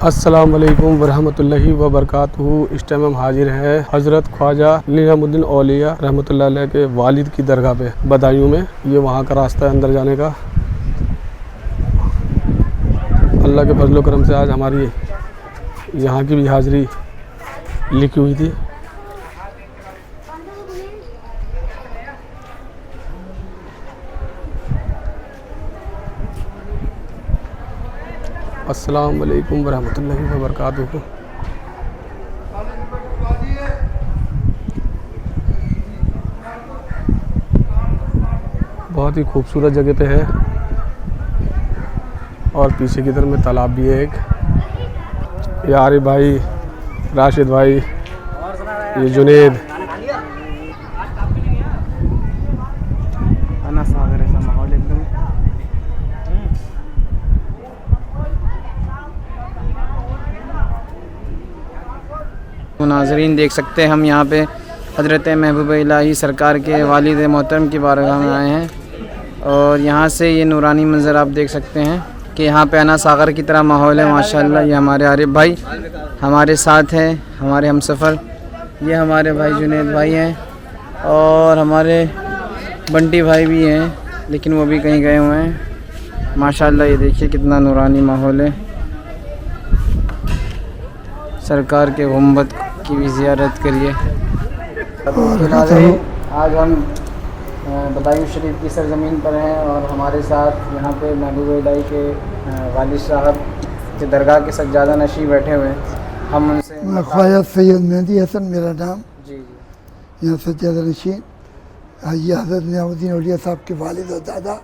السلام علیکم ورحمۃ اللہ وبرکاتہ۔ اس ٹائم ہم حاضر ہیں حضرت خواجہ نظام الدین اولیاء رحمۃ اللہ علیہ کے والد کی درگاہ پہ بدایوں میں۔ یہ وہاں کا راستہ ہے اندر جانے کا۔ اللہ کے فضل و کرم سے آج ہماری یہاں کی بھی حاضری لکھی ہوئی تھی۔ السلام علیکم ورحمۃ اللہ وبرکاتہ۔ بہت ہی خوبصورت جگہ پہ ہے اور پیچھے کی طرف میں تالاب بھی ہے ایک۔ یہ عارف بھائی، راشد بھائی، یہ جنید، ناظرین دیکھ سکتے ہیں ہم یہاں پہ حضرت محبوب الہی سرکار کے والد محترم کی بارگاہ میں آئے ہیں، اور یہاں سے یہ نورانی منظر آپ دیکھ سکتے ہیں کہ یہاں پہ انا ساغر کی طرح ماحول ہے ماشاءاللہ۔ یہ ہمارے عارف بھائی ہمارے ساتھ ہیں، ہمارے ہم سفر۔ یہ ہمارے بھائی جنید بھائی ہیں اور ہمارے بنٹی بھائی بھی ہیں، لیکن وہ بھی کہیں گئے ہوئے ہیں۔ ماشاءاللہ یہ دیکھیے کتنا نورانی ماحول ہے۔ سرکار کے گنبد کی بھی زیارت کریے۔ آج ہم بدایوں شریف کی سرزمین پر ہیں اور ہمارے ساتھ یہاں پہ محبوب الہی کے والد صاحب کے درگاہ کے سجادہ نشین بیٹھے ہوئے ہیں۔ ہم ان سے خواجہ سید مہدی حسن میرا نام، جی یہاں سجادہ نشین۔ یہ حضرت نظام الدین اولیاء صاحب کے والد اور دادا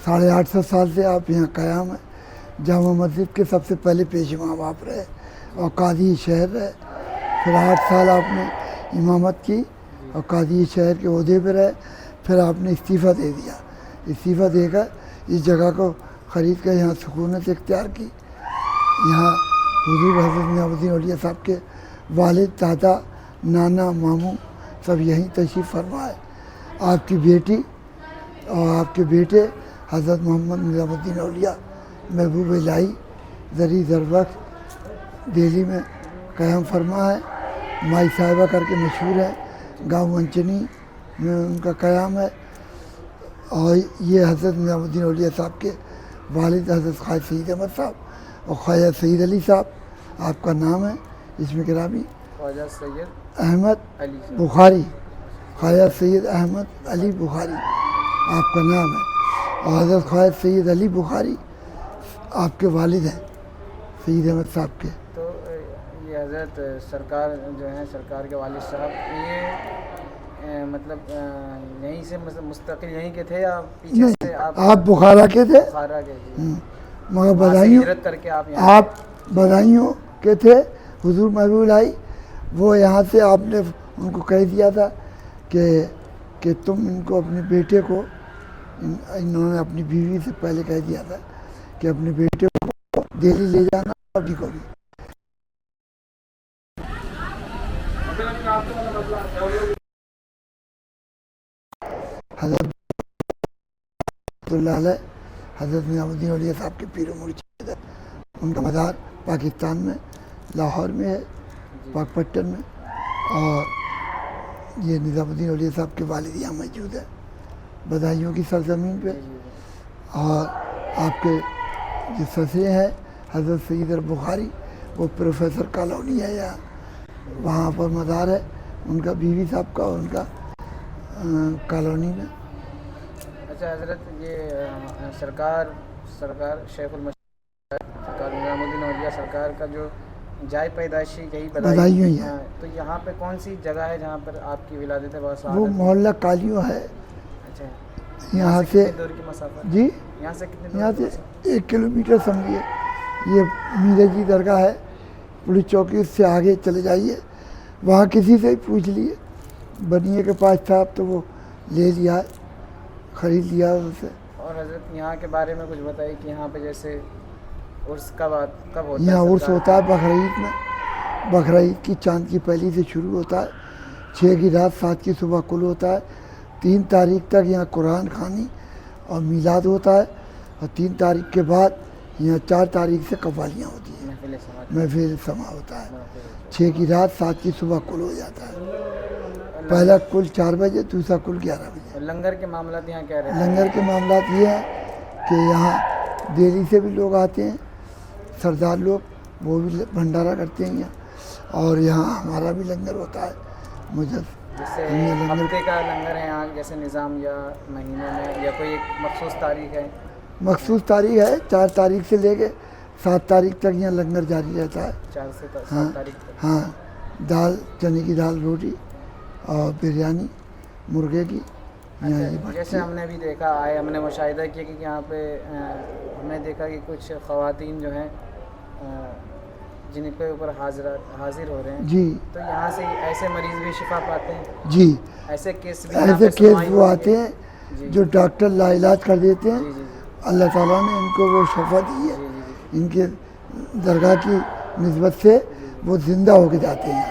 850 سال سے آپ یہاں قیام ہیں۔ جامع مسجد کے سب سے پہلے پیش امام آپ رہے اور قاضی شہر رہے، پھر 8 سال آپ نے امامت کی اور قاضی شہر کے عہدے پہ رہے، پھر آپ نے استعفیٰ دے دیا۔ استعفیٰ دے کر اس جگہ کو خرید کر یہاں سکونت اختیار کی۔ یہاں حضور حضرت نظام الدین اولیاء صاحب کے والد، دادا، نانا، ماموں سب یہیں تشریف فرما ہے۔ آپ کی بیٹی اور آپ کے بیٹے حضرت محمد نظام الدین اولیاء محبوب الہی زری زربخش دہلی میں قیام فرما ہے۔ مائی صاحبہ کر کے مشہور ہے، گاؤں انچنی میں ان کا قیام ہے۔ اور یہ حضرت نظام الدین اولیاء صاحب کے والد حضرت خواجہ سید احمد صاحب اور خواجہ سید علی صاحب آپ کا نام ہے اس میں گرامی۔ خواجہ سید احمد علی بخاری، خواجہ سید احمد علی بخاری آپ کا نام ہے، اور حضرت خواجہ سید علی بخاری آپ کے والد ہیں سید احمد صاحب کے۔ تو یہ حضرت سرکار جو ہیں سرکار کے والد صاحب، یہ مطلب یہیں سے مستقل یہیں کے تھے یا پیچھے سے آپ بخارا کے تھے؟ بخارا کے؟ مگر بدایوں ہجرت کر کے آپ بدایوں کے تھے۔ حضور محبوب الہی وہ یہاں سے آپ نے ان کو کہہ دیا تھا کہ تم ان کو اپنے بیٹے کو، انہوں نے اپنی بیوی سے پہلے کہہ دیا تھا کہ اپنے بیٹے کو دہلی لے جانا اور بھی کو بھی۔ حضرت اللہ علیہ حضرت نظام الدین اولیاء صاحب کے پیر و مرشد ہے۔ ان کا مزار پاکستان میں لاہور میں ہے، پاک پٹن میں، اور یہ نظام الدین اولیاء صاحب کے والد یہاں موجود ہے بدایوں کی سرزمین پہ۔ اور آپ کے جو سسرے ہیں حضرت سید بخاری، وہ پروفیسر کالونی ہے یہاں، وہاں پر مزار ہے ان کا، بیوی صاحب کا اور ان کا کالونی میں۔ اچھا حضرت، یہ سرکار شیخ المشاہیر سرکار نظام الدین اولیاء سرکار کا جو جائے پیدائشی یہی بدایوں ہی ہے۔ تو یہاں پہ کون سی جگہ ہے جہاں پر آپ کی ولادت ہے؟ وہ محلہ کالیوں ہے۔ اچھا، یہاں سے دور کی مسافت؟ جی یہاں سے کتنے یہاں سے 1 کلومیٹر سمجھیے۔ یہ میرے جی درگاہ ہے، پولیس چوکی، اس سے آگے چلے جائیے، وہاں کسی سے پوچھ لیے، بنیے کے پاس تھا، اب تو وہ لے لیا، خرید لیا ان سے۔ اور حضرت یہاں کے بارے میں کچھ بتائیے کہ یہاں پہ جیسے عرس کب ہوتا ہے؟ یہاں عرس ہوتا ہے بقرعید میں، بقرعید کی چاند کی پہلی سے شروع ہوتا ہے، 6 کی رات 7 کی صبح کل ہوتا ہے۔ 3 تاریخ تک یہاں قرآن خوانی اور میلاد ہوتا ہے، اور 3 تاریخ کے بعد یہاں 4 تاریخ سے قوالیاں ہوتی ہیں۔ محفل سماعت محفل سما ہوتا ہے 6 کی رات 7 کی صبح کل ہو جاتا ہے. پہلا کل 4 بجے, دوسرا کل 11 بجے. لنگر کے معاملات یہاں کیا رہتے ہیں؟ لنگر کے معاملات یہ ہیں کہ یہاں دہلی سے بھی لوگ آتے ہیں, سردار لوگ, وہ بھی بھنڈارا کرتے ہیں یہاں, اور یہاں ہمارا بھی لنگر ہوتا ہے. مجھے جیسے ہفتے کا لنگر ہے یہاں, جیسے نظام یا مہینے میں, یا کوئی ایک مخصوص تاریخ ہے؟ مخصوص تاریخ ہے, 4 تاریخ سے لے کے 7 تاریخ تک یہاں لنگر جاری رہتا ہے. 4 سے 7 تاریخ تک. ہاں, دال, چنے کی دال, روٹی اور بریانی مرغے کی یہاں یہ بنتی جیسے ہم نے بھی دیکھا آئے, ہم نے مشاہدہ کیا کہ یہاں پہ ہم نے دیکھا کہ کچھ خواتین جو ہیں جن کے اوپر حاضر ہو رہے ہیں, جی. تو یہاں سے ایسے مریض بھی شفا پاتے ہیں؟ جی, ایسے کیس بھی ایسے کیس وہ آتے ہیں جو ڈاکٹر لا علاج کر دیتے ہیں. جی جی اللہ تعالیٰ نے ان کو وہ شفا دی ہے, جی جی ان کے درگاہ کی نسبت سے وہ زندہ ہو کے جاتے ہیں.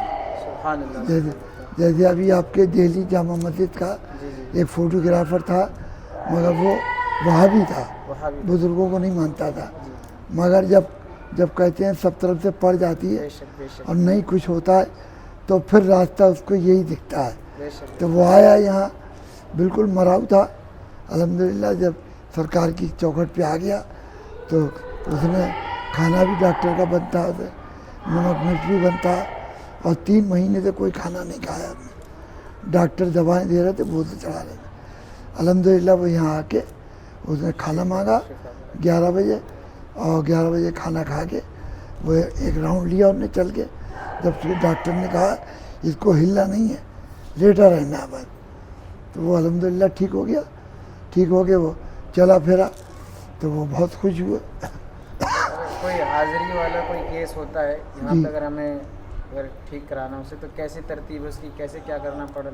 سبحان اللہ. جیسے ابھی آپ کے دہلی جامع مسجد کا ایک فوٹوگرافر تھا, مگر وہ وہاں بھی تھا, بزرگوں کو نہیں مانتا تھا, مگر جب کہتے ہیں سب طرف سے پڑ جاتی ہے اور نہیں کچھ ہوتا ہے تو پھر راستہ اس کو یہی دکھتا ہے. تو وہ آیا یہاں, بالکل مراؤ تھا, الحمدللہ جب سرکار کی چوکھٹ پہ آ گیا تو اس میں کھانا بھی ڈاکٹر کا بنتا ہے, نمک مرچ بھی بنتا ہے, اور 3 مہینے سے کوئی کھانا نہیں کھایا ہم نے. ڈاکٹر دوائیں دے رہے تھے, بوتل چڑھا رہے تھے. الحمدللہ وہ یہاں آ کے اس نے کھانا مانگا 11 بجے, اور 11 بجے کھانا کھا کے وہ ایک راؤنڈ لیا انہوں نے چل کے. جب ڈاکٹر نے کہا اس کو ہلنا نہیں ہے, لیٹا رہنا ہے بس, تو وہ الحمدللہ ٹھیک ہو گیا. ٹھیک ہو کے وہ چلا پھرا تو وہ بہت خوش ہوئے. کوئی حاضری والا کوئی کیس ہوتا ہے یہاں پہ, اگر ہمیں ٹھیک کرانا اسے, تو کیسی ترتیب اس کی, کیسے کیا کرنا پڑے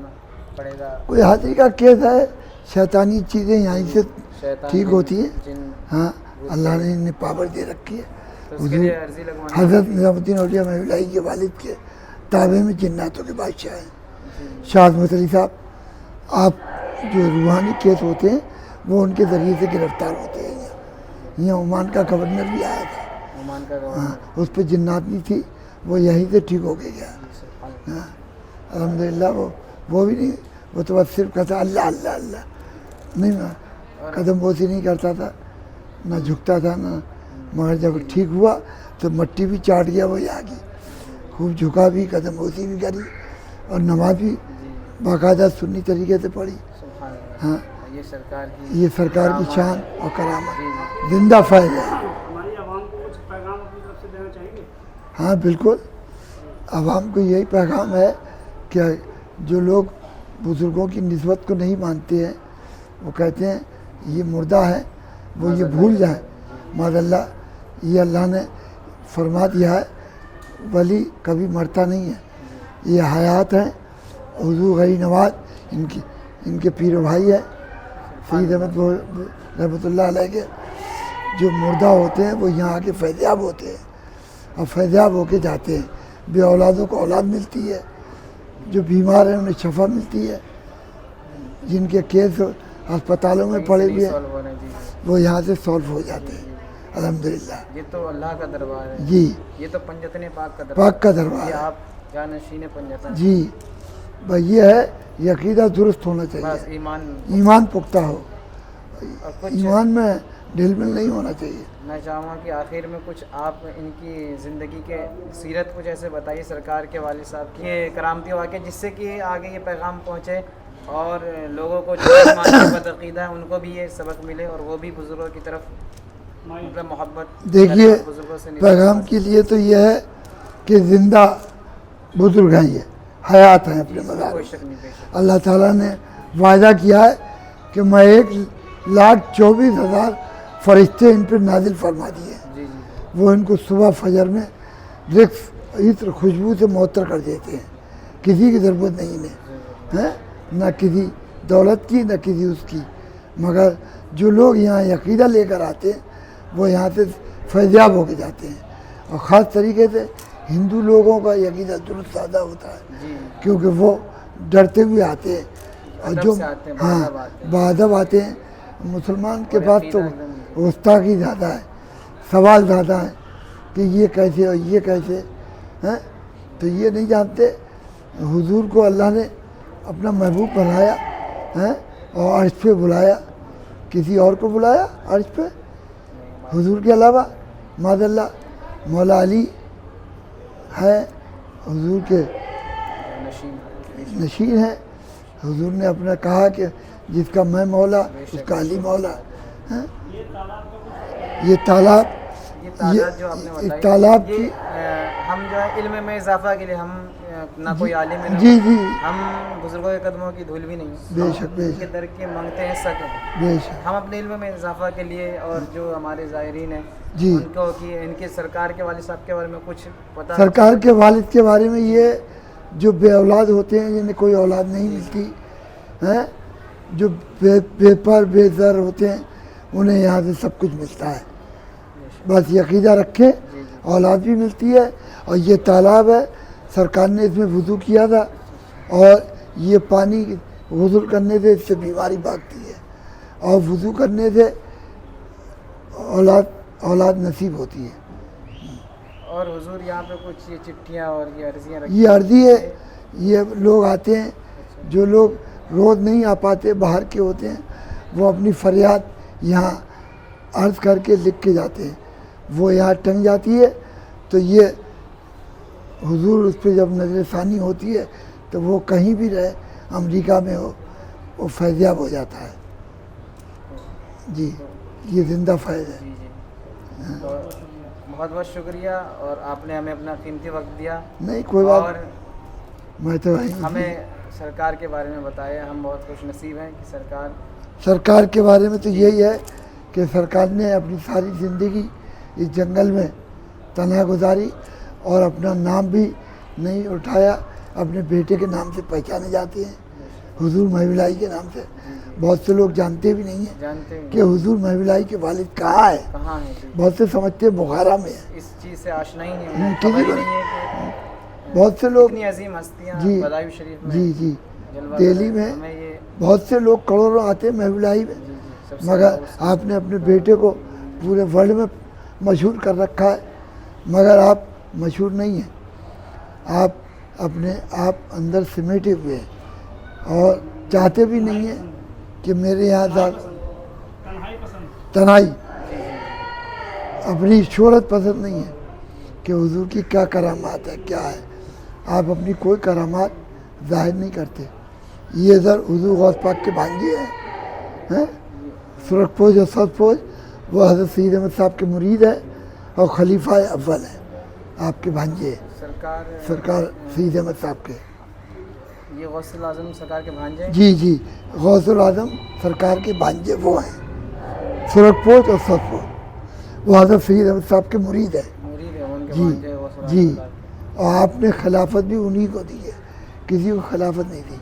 گا؟ کوئی حاضری کا کیس ہے, شیطانی چیزیں یہیں سے ٹھیک ہوتی ہیں. ہاں, اللہ نے انہیں پاور دے رکھی ہے. حضرت نظام الدین اولیاء محمد اللہ کے والد کے تابع میں جناتوں کے بادشاہ ہیں شاہ عظمت علی صاحب. آپ جو روحانی کیس ہوتے ہیں وہ ان کے ذریعے سے گرفتار ہوتے ہیں. یہاں عمان کا گورنر بھی آیا تھا, عمان کا ہاں, اس پہ جنات نہیں تھی, وہ یہیں سے ٹھیک ہو کے گیا. ہاں, الحمدللہ. وہ بھی نہیں, وہ تو بس صرف کہتا اللہ اللہ اللہ, نہیں قدم بوسی نہیں کرتا تھا, نہ جھکتا تھا نہ, مگر جب ٹھیک ہوا تو مٹی بھی چاٹ گیا وہ یہاں کی, خوب جھکا بھی, قدم بوسی بھی کری, اور نماز بھی باقاعدہ سنی طریقے سے پڑھی. ہاں, یہ سرکار کی شان اور کرامت, زندہ فیض ہے. ہماری عوام کو کچھ پیغام اپنی طرف سے دینا چاہیں گے؟ ہاں بالکل, عوام کو یہی پیغام ہے کہ جو لوگ بزرگوں کی نسبت کو نہیں مانتے ہیں, وہ کہتے ہیں یہ مردہ ہے, وہ یہ بھول جائیں. معاذ اللہ, یہ اللہ نے فرما دیا ہے ولی کبھی مرتا نہیں ہے, یہ حیات ہیں. حضور غری نواز ان کے پیر و بھائی ہے, سید احمد رحمۃ اللہ علیہ کے. جو مردہ ہوتے ہیں وہ یہاں آ کے فیضیاب ہوتے ہیں, اور فیضیاب ہو کے جاتے ہیں. بے اولادوں کو اولاد ملتی ہے, جو بیمار ہیں انہیں شفا ملتی ہے, جن کے کیس ہسپتالوں میں پڑے ہوئے ہیں وہ یہاں سے سولو ہو جاتے ہیں. الحمدللہ. یہ تو اللہ کا دربار ہے. جی, یہ تو پنجتن پاک کا دربار, پاک کا دربار ہے. آپ جانشین پنجتن. جی, بس یہ ہے, یہ عقیدہ درست ہونا بس چاہیے, ایمان پختہ ہو, کچھ ایمان میں ڈھیل مل نہیں ہونا چاہیے. میں چاہوں گا کہ آخر میں کچھ آپ ان کی زندگی کے سیرت کچھ ایسے بتائیے, سرکار کے والد صاحب کی کرامتی واقعے, جس سے کہ آگے یہ پیغام پہنچے اور لوگوں کو جو ایمان کی بدعقیدہ ہے ان کو بھی یہ سبق ملے, اور وہ بھی بزرگوں کی طرف مطلب محبت. دیکھیے, پیغام کے لیے تو یہ ہے کہ زندہ بزرگ ہیں, یہ حیات ہیں اپنے مزار. اللہ تعالیٰ نے وعدہ کیا ہے کہ میں 1,24,000 فرشتے ان پہ نازل فرما دیے. وہ ان کو صبح فجر میں رقص عطر خوشبو سے معطر کر دیتے ہیں. کسی کی ضرورت نہیں انہیں, نہ کسی دولت کی نہ کسی اس کی, مگر جو لوگ یہاں عقیدہ لے کر آتے ہیں وہ یہاں سے فیضیاب ہو کے جاتے ہیں. اور خاص طریقے سے ہندو لوگوں کا عقیدہ درست سادہ ہوتا ہے, کیونکہ وہ ڈرتے ہوئے آتے ہیں, اور جو ہاں بادب آتے ہیں. مسلمان کے پاس تو گستاخی زیادہ ہے, سوال زیادہ ہے کہ یہ کیسے اور یہ کیسے ہیں، تو یہ نہیں جانتے حضور کو اللہ نے اپنا محبوب بنایا ہیں اور عرش پہ بلایا. کسی اور کو بلایا عرش پہ حضور کے علاوہ؟ معاذ اللہ. مولا علی ہے حضور کے نشین ہے. حضور نے اپنا کہا کہ جس کا میں مولا اس کا علی مولا. یہ تالاب جو آپ نے بتائی، تالاب کی ہم جو ہے علم میں اضافہ کے لیے ہم نہ کوئی عالم ہے، جی جی ہم بزرگوں کے قدموں کی دھول بھی نہیں بے شک بے ان شک کے در کے مانگتے ہیں سکے. بے شک ہم اپنے علم میں اضافہ کے لیے اور جو ہمارے زائرین ہیں جی. ان کو کہ ان کے سرکار کے والد صاحب کے بارے میں کچھ پتہ سرکار کے والد کے بارے میں یہ جو بے اولاد ہوتے ہیں جنہیں کوئی اولاد نہیں ملتی ہیں، جو بے پر بے زر ہوتے ہیں انہیں یہاں سے سب کچھ ملتا ہے. بس یہ عقیدہ رکھیں اولاد بھی ملتی ہے. اور یہ تالاب ہے سرکار نے اس میں وضو کیا تھا اور یہ پانی غسل کرنے سے اس سے بیماری بھاگتی ہے اور وضو کرنے سے اولاد نصیب ہوتی ہے. اور حضور یہاں پہ کچھ یہ چٹھیاں اور یہ عرضیاں یہ عرضی ہے. یہ لوگ آتے ہیں جو لوگ روز نہیں آ پاتے باہر کے ہوتے ہیں وہ اپنی فریاد یہاں عرض کر کے لکھ کے جاتے ہیں. وہ یہاں ٹنگ جاتی ہے تو یہ حضور اس پہ جب نظر ثانی ہوتی ہے تو وہ کہیں بھی رہے امریکہ میں ہو وہ فیضیاب ہو جاتا ہے. جی یہ زندہ فیض ہے. جی جی تو بہت بہت شکریہ اور آپ نے ہمیں اپنا قیمتی وقت دیا نہیں کوئی اور بات میں تو ہمیں سرکار کے بارے میں بتایا. ہم بہت خوش نصیب ہیں کہ سرکار کے بارے میں تو یہی ہے کہ سرکار نے اپنی ساری زندگی اس جنگل میں تنہا گزاری اور اپنا نام بھی نہیں اٹھایا. اپنے بیٹے کے نام سے پہچانے جاتے ہیں حضور محب الہی کے نام سے. بہت سے لوگ جانتے بھی نہیں ہیں کہ حضور محب الہی کے والد کہاں ہے. بہت سے سمجھتے ہیں بخارا میں ہے. اس چیز سے آشنا ہی نہیں ہے. بہت سے لوگ عظیم ہستیاں جی بلائیو شریف میں جی جی دہلی میں بہت سے لوگ کروڑوں آتے ہیں محب الہی میں. مگر آپ نے اپنے بیٹے کو پورے ورلڈ میں مشہور کر رکھا ہے مگر آپ مشہور نہیں ہیں. آپ اپنے آپ اندر سمیٹے ہوئے ہیں اور چاہتے بھی نہیں ہیں کہ میرے یہاں تنہائی اپنی شہرت پسند نہیں ہے کہ حضور کی کیا کرامات ہے کیا ہے. آپ اپنی کوئی کرامات ظاہر نہیں کرتے. یہ ادھر حضور غوث پاک کے بھانجے ہیں سرخ پوش اور سرخ پوش وہ حضرت سید احمد صاحب کے مرید ہے اور خلیفہ اول ہے آپ کے بھانجے سرکار سید احمد صاحب کے. یہ غوث الاعظم سرکار کے بھانجے جی جی غوث الاعظم سرکار کے بھانجے وہ ہیں سرخ پوش اور سرخ پوش وہ حضرت سید احمد صاحب کے مرید ہے. جی جی اور آپ نے خلافت بھی انہی کو دی ہے کسی کو خلافت نہیں دی.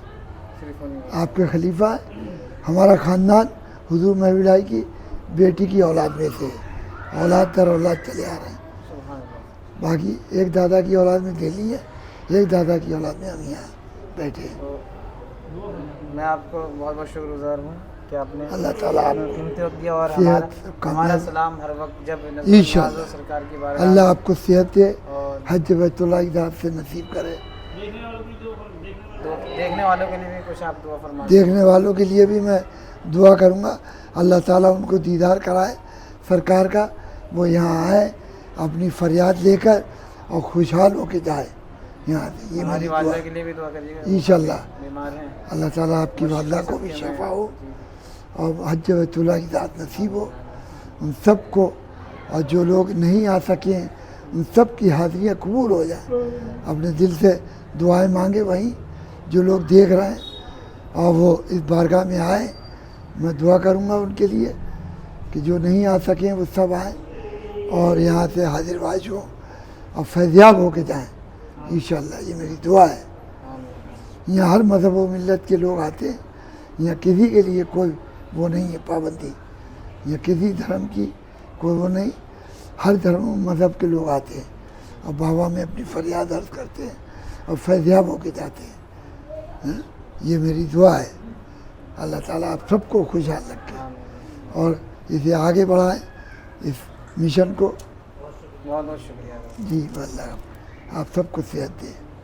آپ کے خلیفہ ہیں. ہمارا خاندان حضور محب الہی کی بیٹی کی اولاد میں سے اولاد در اولاد چلے آ رہے ہیں. باقی ایک دادا کی اولاد میں دہلی ہے ایک دادا کی اولاد میں ہم یہاں بیٹھے ہیں. میں آپ کو بہت بہت شکر گزار ہوں کہ آپ نے اللہ تعالیٰ قیمتی وقت دیا اور صحت ہمارا سلام ہر وقت جب انشاءاللہ سرکار کی بارگاہ اللہ آپ کو صحت دے اور حج بیت اللہ کی ذات سے نصیب کرے. دیکھنے والوں کے لیے بھی کچھ آپ دعا فرمائیں. دیکھنے والوں کے لیے بھی میں دعا کروں گا اللہ تعالیٰ ان کو دیدار کرائے سرکار کا. وہ یہاں آئے اپنی فریاد لے کر اور خوشحال ہو کے جائے یہاں سے. یہ میری دعا والدہ کے لیے بھی دعا کریے گا. انشاءاللہ بیمار ہیں اللہ تعالیٰ آپ کی والدہ کو بھی شفا ہو اور حج بیت اللہ کی ذات نصیب ہو ان سب کو. اور جو لوگ نہیں آ سکے ہیں ان سب کی حاضریاں قبول ہو جائیں. اپنے دل سے دعائیں مانگے وہیں جو لوگ دیکھ رہے ہیں اور وہ اس بارگاہ میں آئیں. میں دعا کروں گا ان کے لیے کہ جو نہیں آ سکیں وہ سب آئیں اور یہاں سے حاضر واج ہوں اور فیضیاب ہو کے جائیں انشاءاللہ. یہ میری دعا ہے. یہاں ہر مذہب و ملت کے لوگ آتے ہیں. یہاں کسی کے لیے کوئی وہ نہیں ہے پابندی. یہاں کسی دھرم کی کوئی وہ نہیں. ہر دھرم و مذہب کے لوگ آتے ہیں اور بابا میں اپنی فریاد عرض کرتے ہیں اور فیضیاب ہو کے جاتے ہیں. یہ میری دعا ہے. اللہ تعالیٰ آپ سب کو خوشحال رکھے اور اسے آگے بڑھائیں اس مشن کو بہت بہت شکریہ. جی اللہ آپ سب کو صحت دے.